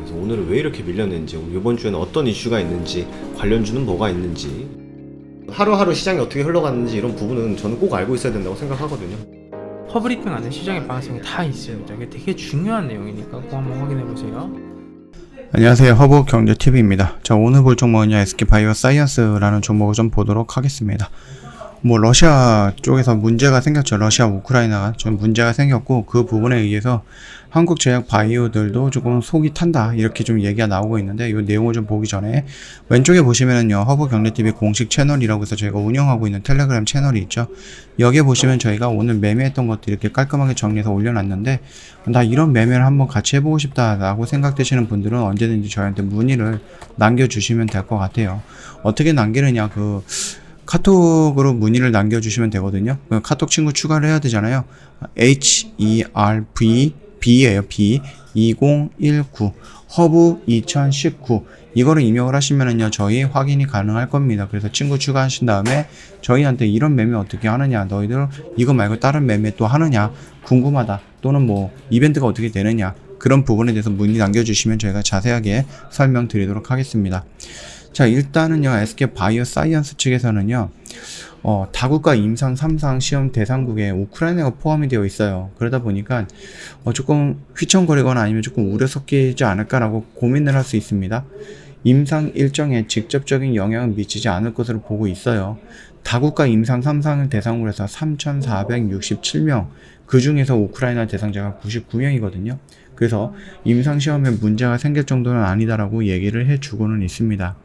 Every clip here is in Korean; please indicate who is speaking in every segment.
Speaker 1: 그래서 오늘은 왜 이렇게 밀렸는지, 이번 주에는 어떤 이슈가 있는지, 관련주는 뭐가 있는지, 하루하루 시장이 어떻게 흘러갔는지 이런 부분은 저는 꼭 알고 있어야 된다고 생각하거든요.
Speaker 2: 퍼브리핑 안에 시장의 방향성이 다 있습니다. 이게 되게 중요한 내용이니까 꼭 한번 확인해 보세요.
Speaker 3: 안녕하세요. 허브경제TV입니다. 자, 오늘 볼 종목은요, SK바이오사이언스라는 종목을 좀 보도록 하겠습니다. 러시아 쪽에서 문제가 생겼죠. 러시아, 우크라이나가 좀 문제가 생겼고, 그 부분에 의해서 한국 제약 바이오들도 조금 속이 탄다. 이렇게 좀 얘기가 나오고 있는데, 이 내용을 좀 보기 전에, 왼쪽에 보시면은요, 허브경제TV 공식 채널이라고 해서 저희가 운영하고 있는 텔레그램 채널이 있죠. 여기에 보시면 저희가 오늘 매매했던 것들 이렇게 깔끔하게 정리해서 올려놨는데, 나 이런 매매를 한번 같이 해보고 싶다라고 생각되시는 분들은 언제든지 저희한테 문의를 남겨주시면 될 것 같아요. 어떻게 남기느냐, 카톡으로 문의를 남겨주시면 되거든요. 카톡 친구 추가를 해야 되잖아요. B예요. B 2019 허브 2019 이거를 입력을 하시면은요, 저희 확인이 가능할 겁니다. 그래서 친구 추가하신 다음에 저희한테 이런 매매 어떻게 하느냐, 너희들 이거 말고 다른 매매 또 하느냐 궁금하다, 또는 이벤트가 어떻게 되느냐, 그런 부분에 대해서 문의 남겨주시면 저희가 자세하게 설명드리도록 하겠습니다. 자, 일단은요, SK바이오사이언스 측에서는요, 다국가 임상 3상 시험 대상국에 우크라이나가 포함이 되어 있어요. 그러다 보니까 조금 휘청거리거나 아니면 조금 우려 섞이지 않을까라고 고민을 할 수 있습니다. 임상 일정에 직접적인 영향을 미치지 않을 것으로 보고 있어요. 다국가 임상 3상을 대상으로 해서 3,467명, 그 중에서 우크라이나 대상자가 99명이거든요. 그래서 임상시험에 문제가 생길 정도는 아니다라고 얘기를 해주고는 있습니다.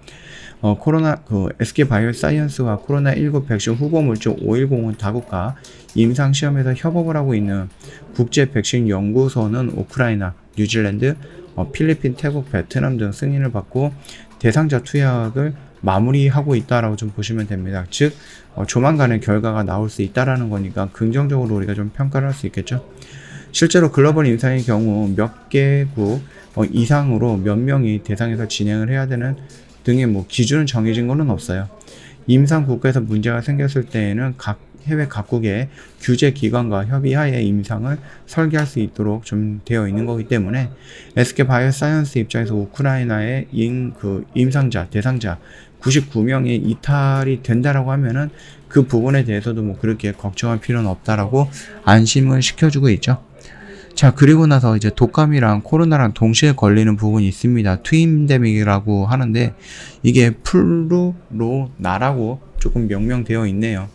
Speaker 3: SK바이오사이언스와 코로나19 백신 후보물질 510은 다국가 임상시험에서 협업을 하고 있는 국제백신연구소는 우크라이나, 뉴질랜드, 필리핀, 태국, 베트남 등 승인을 받고 대상자 투약을 마무리하고 있다라고 좀 보시면 됩니다. 즉, 조만간에 결과가 나올 수 있다라는 거니까 긍정적으로 우리가 좀 평가를 할 수 있겠죠. 실제로 글로벌 임상의 경우 몇 개국 이상으로 몇 명이 대상에서 진행을 해야 되는 등의 기준은 정해진 거는 없어요. 임상 국가에서 문제가 생겼을 때에는 각 해외 각국의 규제 기관과 협의하에 임상을 설계할 수 있도록 좀 되어 있는 거기 때문에 SK바이오사이언스 입장에서 우크라이나의 임상자, 대상자 99명이 이탈이 된다라고 하면은 그 부분에 대해서도 그렇게 걱정할 필요는 없다라고 안심을 시켜주고 있죠. 자, 그리고 나서 이제 독감이랑 코로나랑 동시에 걸리는 부분이 있습니다. 트윈데믹이라고 하는데 이게 플루로나라고 조금 명명되어 있네요.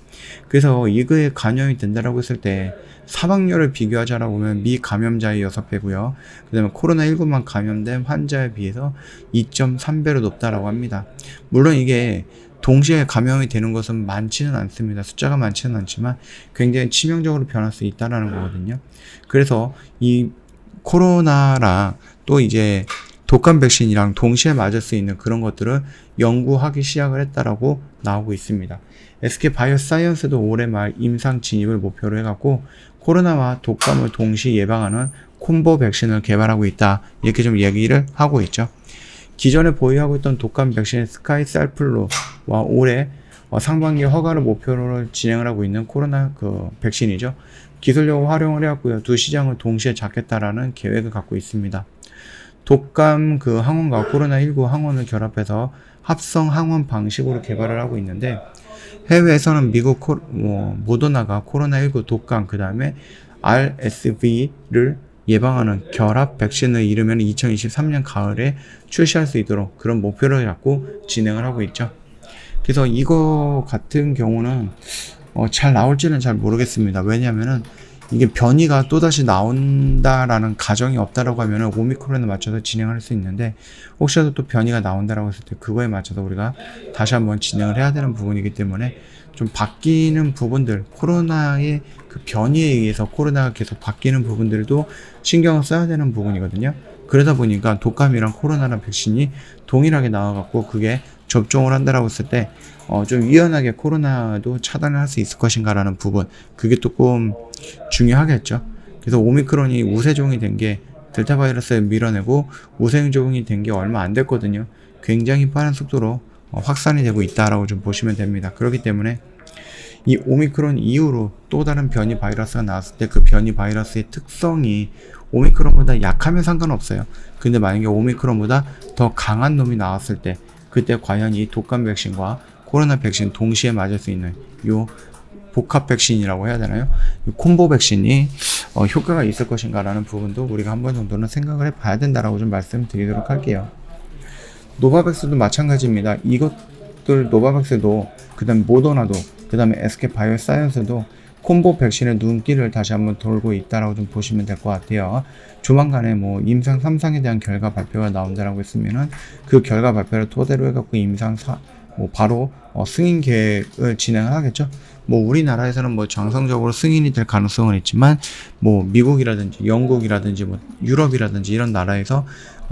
Speaker 3: 그래서 이거에 감염이 된다라고 했을 때 사망률을 비교하자라고 하면 미 감염자의 6배고요. 그 다음에 코로나19만 감염된 환자에 비해서 2.3배로 높다라고 합니다. 물론 이게 동시에 감염이 되는 것은 많지는 않습니다. 숫자가 많지는 않지만 굉장히 치명적으로 변할 수 있다는 거거든요. 그래서 이 코로나랑 또 이제 독감 백신이랑 동시에 맞을 수 있는 그런 것들을 연구하기 시작을 했다라고 나오고 있습니다. SK바이오사이언스도 올해 말 임상 진입을 목표로 해갖고 코로나와 독감을 동시에 예방하는 콤보 백신을 개발하고 있다, 이렇게 좀 얘기를 하고 있죠. 기존에 보유하고 있던 독감 백신 스카이셀플루와 올해 상반기 허가를 목표로 진행을 하고 있는 코로나 백신이죠. 기술력을 활용을 해왔고요. 두 시장을 동시에 잡겠다라는 계획을 갖고 있습니다. 독감 항원과 코로나19 항원을 결합해서 합성 항원 방식으로 개발을 하고 있는데, 해외에서는 미국 모더나가 코로나19 독감, 그 다음에 RSV를 예방하는 결합 백신을 이르면 2023년 가을에 출시할 수 있도록 그런 목표를 갖고 진행을 하고 있죠. 그래서 이거 같은 경우는 잘 나올지는 잘 모르겠습니다. 왜냐하면은 이게 변이가 또다시 나온다라는 가정이 없다라고 하면은 오미크론에 맞춰서 진행할 수 있는데, 혹시라도 또 변이가 나온다라고 했을 때 그거에 맞춰서 우리가 다시 한번 진행을 해야 되는 부분이기 때문에 좀 바뀌는 부분들, 코로나의 변이에 의해서 코로나가 계속 바뀌는 부분들도 신경을 써야 되는 부분이거든요. 그러다 보니까 독감이랑 코로나랑 백신이 동일하게 나와갖고 그게 접종을 한다라고 했을 때 좀 유연하게 코로나도 차단을 할 수 있을 것인가라는 부분, 그게 조금 중요하겠죠. 그래서 오미크론이 우세종이 된 게 델타 바이러스를 밀어내고 우세종이 된 게 얼마 안 됐거든요. 굉장히 빠른 속도로 확산이 되고 있다라고 좀 보시면 됩니다. 그렇기 때문에 이 오미크론 이후로 또 다른 변이 바이러스가 나왔을 때 그 변이 바이러스의 특성이 오미크론보다 약하면 상관없어요. 근데 만약에 오미크론보다 더 강한 놈이 나왔을 때 그때 과연 이 독감 백신과 코로나 백신 동시에 맞을 수 있는 요 복합 백신이라고 해야 되나요? 이 콤보 백신이 효과가 있을 것인가라는 부분도 우리가 한 번 정도는 생각을 해봐야 된다라고 좀 말씀드리도록 할게요. 노바백스도 마찬가지입니다. 이것들 노바백스도 그다음 모더나도 그다음에 SK 바이오사이언스도 콤보 백신의 눈길을 다시 한번 돌고 있다라고 좀 보시면 될 것 같아요. 조만간에 뭐 임상 3상에 대한 결과 발표가 나온다라고 했으면은 그 결과 발표를 토대로 해갖고 임상 4 뭐 바로 승인 계획을 진행을 하겠죠. 뭐 우리나라에서는 뭐 정상적으로 승인이 될 가능성은 있지만 뭐 미국이라든지 영국이라든지 뭐 유럽이라든지 이런 나라에서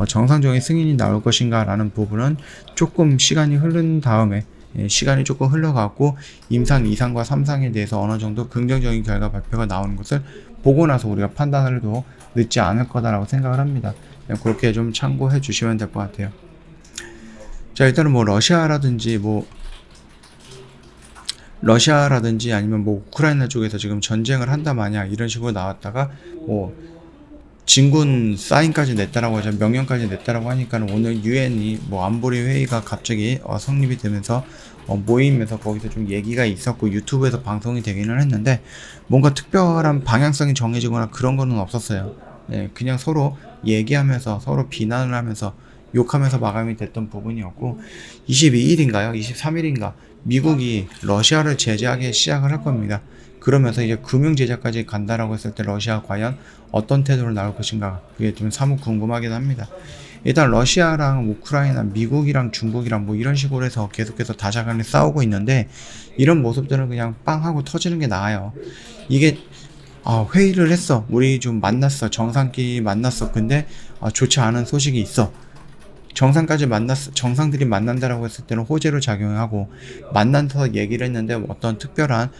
Speaker 3: 정상적인 승인이 나올 것인가 라는 부분은 조금 시간이 흐른 다음에 시간이 조금 흘러가고 임상 2상과 3상에 대해서 어느 정도 긍정적인 결과 발표가 나오는 것을 보고 나서 우리가 판단을 해도 늦지 않을 거다라고 생각을 합니다. 그렇게 좀 참고해 주시면 될 것 같아요. 자, 일단은 뭐 러시아라든지 아니면 뭐 우크라이나 쪽에서 지금 전쟁을 한다 마냐 이런 식으로 나왔다가 뭐 진군 사인까지 냈다라고 하죠. 명령까지 냈다라고 하니까는 오늘 유엔이 뭐 안보리 회의가 갑자기 성립이 되면서 모임에서 거기서 좀 얘기가 있었고 유튜브에서 방송이 되기는 했는데 뭔가 특별한 방향성이 정해지거나 그런 거는 없었어요. 네, 그냥 서로 얘기하면서 서로 비난을 하면서 욕하면서 마감이 됐던 부분이었고 22일인가요? 23일인가 미국이 러시아를 제재하기 시작을 할 겁니다. 그러면서 이제 금융 제재까지 간다라고 했을 때 러시아가 과연 어떤 태도를 나올 것인가 그게 좀 사뭇 궁금하긴 합니다. 일단 러시아랑 우크라이나, 미국이랑 중국이랑 뭐 이런 식으로 해서 계속해서 다자간에 싸우고 있는데 이런 모습들은 그냥 빵 하고 터지는 게 나아요. 이게 회의를 했어. 우리 좀 만났어. 정상끼리 만났어. 근데 좋지 않은 소식이 있어. 정상들이 만난다라고 했을 때는 호재로 작용하고 만나서 얘기를 했는데 어떤 특별한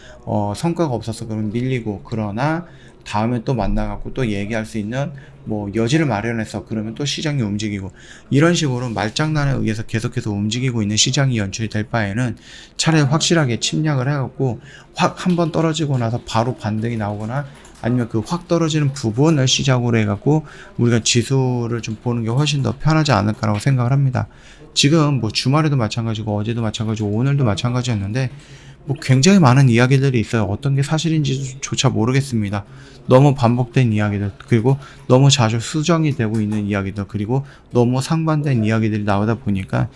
Speaker 3: 성과가 없어서 그러면 밀리고 그러나 다음에 또 만나갖고 또 얘기할 수 있는 뭐 여지를 마련해서 그러면 또 시장이 움직이고 이런 식으로 말장난에 의해서 계속해서 움직이고 있는 시장이 연출이 될 바에는 차라리 확실하게 침략을 해갖고 확 한번 떨어지고 나서 바로 반등이 나오거나 아니면 그 확 떨어지는 부분을 시작으로 해갖고 우리가 지수를 좀 보는 게 훨씬 더 편하지 않을까라고 생각을 합니다. 지금 뭐 주말에도 마찬가지고 어제도 마찬가지고 오늘도 마찬가지였는데 뭐 굉장히 많은 이야기들이 있어요. 어떤 게 사실인지조차 모르겠습니다. 너무 반복된 이야기들 그리고 너무 자주 수정이 되고 있는 이야기들 그리고 너무 상반된 이야기들이 나오다 보니까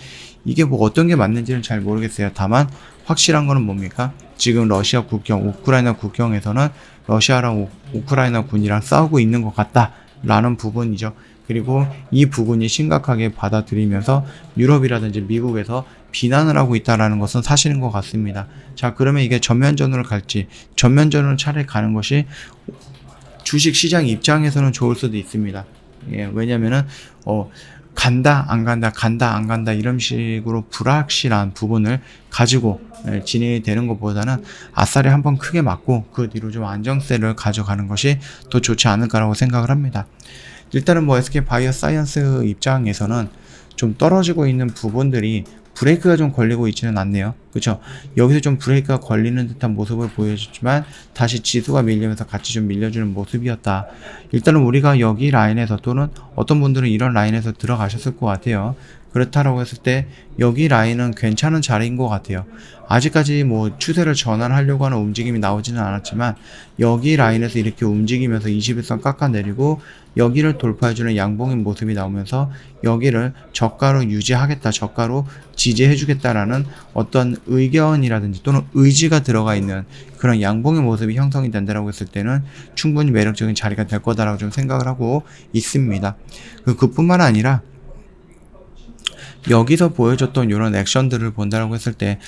Speaker 3: 이게 뭐 어떤 게 맞는지는 잘 모르겠어요. 다만 확실한 거는 뭡니까? 지금 러시아 국경, 우크라이나 국경에서는 러시아랑 우크라이나 군이랑 싸우고 있는 것 같다라는 부분이죠. 그리고 이 부분이 심각하게 받아들이면서 유럽이라든지 미국에서 비난을 하고 있다라는 것은 사실인 것 같습니다. 자, 그러면 이게 전면전으로 갈지 전면전으로 차라리 가는 것이 주식 시장 입장에서는 좋을 수도 있습니다. 예, 왜냐면은 간다 안 간다 이런 식으로 불확실한 부분을 가지고 진행이 되는 것보다는 아싸리 한번 크게 맞고 그 뒤로 좀 안정세를 가져가는 것이 더 좋지 않을까라고 생각을 합니다. 일단은 뭐 SK 바이오사이언스 입장에서는 좀 떨어지고 있는 부분들이 브레이크가 좀 걸리고 있지는 않네요. 그쵸? 여기서 좀 브레이크가 걸리는 듯한 모습을 보여줬지만 다시 지수가 밀리면서 같이 좀 밀려주는 모습이었다. 일단은 우리가 여기 라인에서 또는 어떤 분들은 이런 라인에서 들어가셨을 것 같아요. 그렇다라고 했을 때 여기 라인은 괜찮은 자리인 것 같아요. 아직까지 뭐 추세를 전환하려고 하는 움직임이 나오지는 않았지만 여기 라인에서 이렇게 움직이면서 21선 깎아내리고 여기를 돌파해주는 양봉인 모습이 나오면서 여기를 저가로 유지하겠다, 저가로 지지해주겠다라는 어떤 의견이라든지 또는 의지가 들어가 있는 그런 양봉의 모습이 형성이 된다라고 했을 때는 충분히 매력적인 자리가 될 거다라고 좀 생각을 하고 있습니다. 그뿐만 아니라 여기서 보여줬던 이런 액션들을 본다라고 했을 때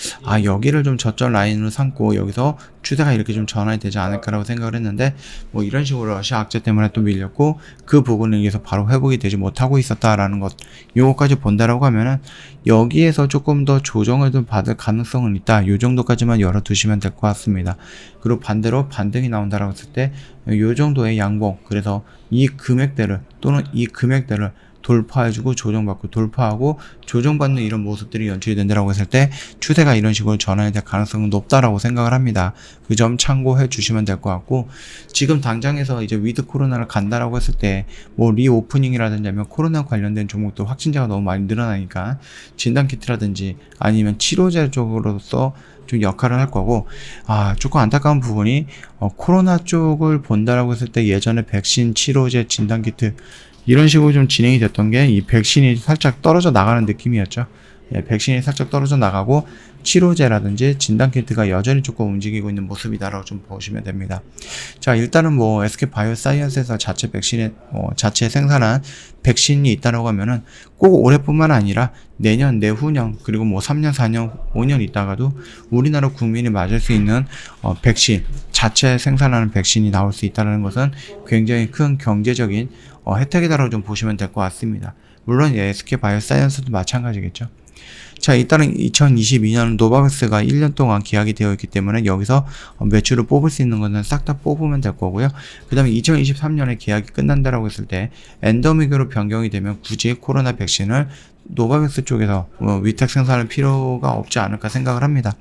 Speaker 3: 여기를 좀 저점 라인으로 삼고 여기서 추세가 이렇게 좀 전환이 되지 않을까라고 생각을 했는데 뭐 이런 식으로 러시아 악재 때문에 또 밀렸고 그 부분에 의해서 바로 회복이 되지 못하고 있었다라는 것 요거까지 본다라고 하면은 여기에서 조금 더 조정을 좀 받을 가능성은 있다. 요 정도까지만 열어두시면 될 것 같습니다. 그리고 반대로 반등이 나온다라고 했을 때 요 정도의 양봉 그래서 이 금액대를 또는 이 금액대를 돌파해주고 조정받고 돌파하고 조정받는 이런 모습들이 연출이 된다라고 했을 때 추세가 이런 식으로 전환이 될 가능성은 높다라고 생각을 합니다. 그 점 참고해 주시면 될 것 같고, 지금 당장에서 이제 위드 코로나를 간다라고 했을 때 뭐 리오프닝이라든지 아니면 코로나 관련된 종목도 확진자가 너무 많이 늘어나니까 진단키트라든지 아니면 치료제 쪽으로서 좀 역할을 할 거고, 조금 안타까운 부분이 코로나 쪽을 본다라고 했을 때 예전에 백신, 치료제, 진단키트 이런 식으로 좀 진행이 됐던 게 이 백신이 살짝 떨어져 나가는 느낌이었죠. 백신이 살짝 떨어져 나가고 치료제라든지 진단키트가 여전히 조금 움직이고 있는 모습이다라고 좀 보시면 됩니다. 자, 일단은 뭐 SK바이오사이언스에서 자체 백신에 자체 생산한 백신이 있다라고 하면은 꼭 올해뿐만 아니라 내년, 내후년, 그리고 뭐 3년, 4년, 5년 있다가도 우리나라 국민이 맞을 수 있는 백신, 자체 생산하는 백신이 나올 수 있다는 것은 굉장히 큰 경제적인 혜택이다라고 좀 보시면 될 것 같습니다. 물론 SK바이오사이언스도 마찬가지겠죠. 자, 일단은 2022년 노바백스가 1년 동안 계약이 되어 있기 때문에 여기서 매출을 뽑을 수 있는 것은 싹 다 뽑으면 될 거고요. 그 다음에 2023년에 계약이 끝난다라고 했을 때 엔더미그로 변경이 되면 굳이 코로나 백신을 노바백스 쪽에서 위탁 생산할 필요가 없지 않을까 생각을 합니다.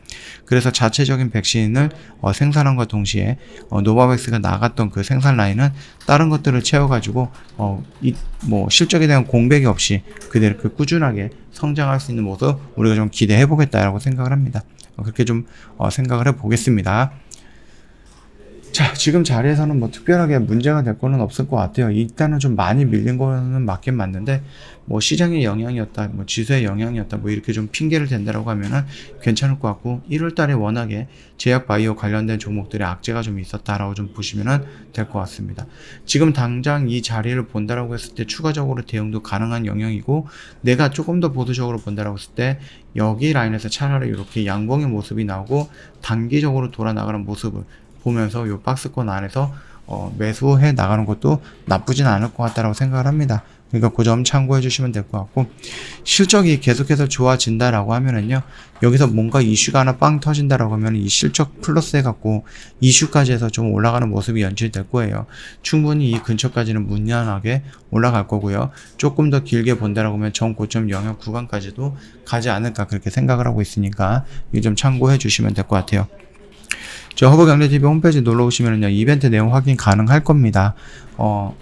Speaker 3: 그래서 자체적인 백신을 생산함과 동시에 노바백스가 나갔던 그 생산 라인은 다른 것들을 채워가지고 뭐 실적에 대한 공백이 없이 그대로 꾸준하게 성장할 수 있는 모습 우리가 좀 기대해 보겠다라고 생각을 합니다. 그렇게 좀 생각을 해 보겠습니다. 자, 지금 자리에서는 뭐 특별하게 문제가 될 거는 없을 것 같아요. 일단은 좀 많이 밀린 거는 맞긴 맞는데, 뭐 시장의 영향이었다, 뭐 지수의 영향이었다, 뭐 이렇게 좀 핑계를 댄다라고 하면은 괜찮을 것 같고, 1월 달에 워낙에 제약 바이오 관련된 종목들의 악재가 좀 있었다라고 좀 보시면은 될 것 같습니다. 지금 당장 이 자리를 본다라고 했을 때 추가적으로 대응도 가능한 영역이고, 내가 조금 더 보수적으로 본다라고 했을 때 여기 라인에서 차라리 이렇게 양봉의 모습이 나오고 단기적으로 돌아 나가는 모습을 보면서 요 박스권 안에서 매수해 나가는 것도 나쁘진 않을 것 같다라고 생각을 합니다. 그러니까 그 점 참고해 주시면 될 것 같고, 실적이 계속해서 좋아진다라고 하면은요, 여기서 뭔가 이슈가 하나 빵 터진다라고 하면 이 실적 플러스 해갖고 이슈까지 해서 좀 올라가는 모습이 연출될 거예요. 충분히 이 근처까지는 무난하게 올라갈 거고요. 조금 더 길게 본다라고 하면 전 고점 영역 구간까지도 가지 않을까 그렇게 생각을 하고 있으니까 이 점 참고해 주시면 될 것 같아요. 저 허브경제TV 홈페이지 놀러 오시면은요, 이벤트 내용 확인 가능할 겁니다.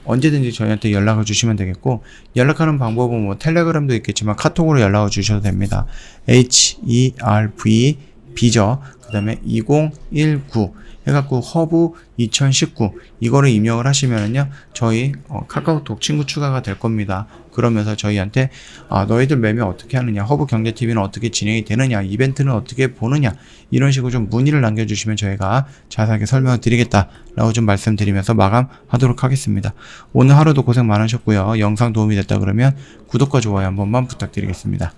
Speaker 3: 언제든지 저희한테 연락을 주시면 되겠고, 연락하는 방법은 뭐 텔레그램도 있겠지만 카톡으로 연락을 주셔도 됩니다. HERV B죠. 그 다음에 2019 해갖고 허브 2019 이거를 입력을 하시면은요, 저희 카카오톡 친구 추가가 될 겁니다. 그러면서 저희한테 너희들 매매 어떻게 하느냐, 허브 경제TV는 어떻게 진행이 되느냐, 이벤트는 어떻게 보느냐, 이런 식으로 좀 문의를 남겨주시면 저희가 자세하게 설명을 드리겠다라고 좀 말씀드리면서 마감하도록 하겠습니다. 오늘 하루도 고생 많으셨고요. 영상 도움이 됐다 그러면 구독과 좋아요 한 번만 부탁드리겠습니다.